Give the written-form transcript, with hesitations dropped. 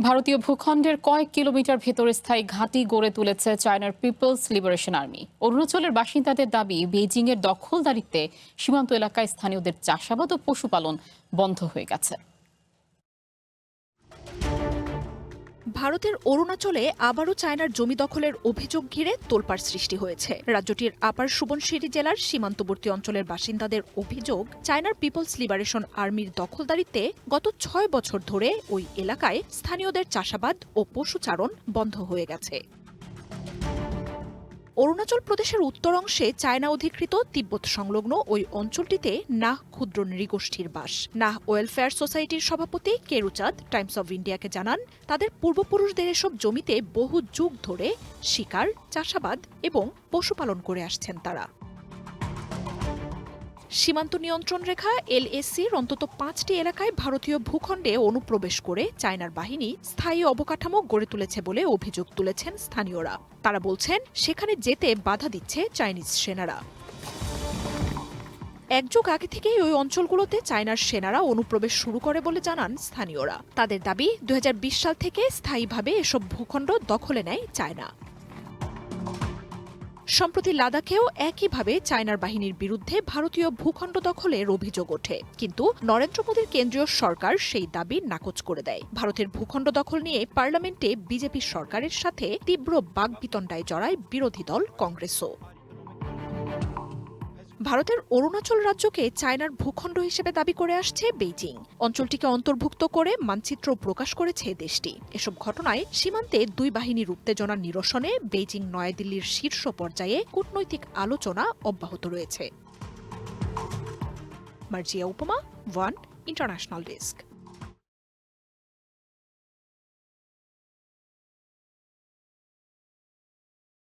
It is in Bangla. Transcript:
ভারতীয় ভূখণ্ডের কয়েক কিলোমিটার ভেতরে স্থায়ী ঘাঁটি গড়ে তুলেছে চায়নার পিপলস লিবারেশন আর্মি। অরুণাচলের বাসিন্দাদের দাবি, বেইজিং এর দখলদারিত্বে সীমান্ত এলাকায় স্থানীয়দের চাষাবাদ ও পশুপালন বন্ধ হয়ে গেছে। ভারতের অরুণাচলে আবারও চায়নার জমি দখলের অভিযোগ ঘিরে তোলপাড় সৃষ্টি হয়েছে। রাজ্যটির আপার সুবনশিরি জেলার সীমান্তবর্তী অঞ্চলের বাসিন্দাদের অভিযোগ, চায়নার পিপলস লিবারেশন আর্মির দখলদারিত্বে গত ৬ বছর ধরে ওই এলাকায় স্থানীয়দের চাষাবাদ ও পশুচারণ বন্ধ হয়ে গেছে। অরুণাচল প্রদেশের উত্তর অংশে চায়না অধিকৃত তিব্বত সংলগ্ন ওই অঞ্চলটিতে নাহ ক্ষুদ্র নৃগোষ্ঠীর বাস। নাহ ওয়েলফেয়ার সোসাইটির সভাপতি কেরুচাঁদ টাইমস অব ইন্ডিয়াকে জানান, তাদের পূর্বপুরুষদের এসব জমিতে বহু যুগ ধরে শিকার, চাষাবাদ এবং পশুপালন করে আসছেন তারা। সীমান্ত নিয়ন্ত্রণ রেখা LACর অন্তত ৫টি এলাকায় ভারতীয় ভূখণ্ডে অনুপ্রবেশ করে চায়নার বাহিনী স্থায়ী অবকাঠামো গড়ে তুলেছে বলে অভিযোগ তুলেছেন স্থানীয়রা। তারা বলছেন, সেখানে যেতে বাধা দিচ্ছে চাইনিজ সেনারা। এক যুগ আগে থেকেই ওই অঞ্চলগুলোতে চায়নার সেনারা অনুপ্রবেশ শুরু করে বলে জানান স্থানীয়রা। তাদের দাবি, ২০২০ সাল থেকে স্থায়ীভাবে এসব ভূখণ্ড দখলে নেয় চায়না। সম্প্রতি লাদাখেও একইভাবে চায়নার বাহিনীর বিরুদ্ধে ভারতীয় ভূখণ্ড দখলের অভিযোগ ওঠে, কিন্তু নরেন্দ্র মোদীর কেন্দ্রীয় সরকার সেই দাবি নাকচ করে দেয়। ভারতের ভূখণ্ড দখল নিয়ে পার্লামেন্টে বিজেপি সরকারের সাথে তীব্র বাকবিতণ্ডায় জড়ায় বিরোধী দল কংগ্রেসও। ভারতের অরুণাচল রাজ্যকে চায়নার ভূখণ্ড হিসেবে দাবি করে আসছে বেইজিং। অঞ্চলটিকে অন্তর্ভুক্ত করে মানচিত্র প্রকাশ করেছে দেশটি। এসব ঘটনায় সীমান্তে দুই বাহিনীর উত্তেজনা নিরসনে বেইজিং নয়াদিল্লির শীর্ষ পর্যায়ে কূটনৈতিক আলোচনা অব্যাহত রয়েছে। মার্জিয়া উপমা, ওয়ান ইন্টারন্যাশনাল ডেস্ক।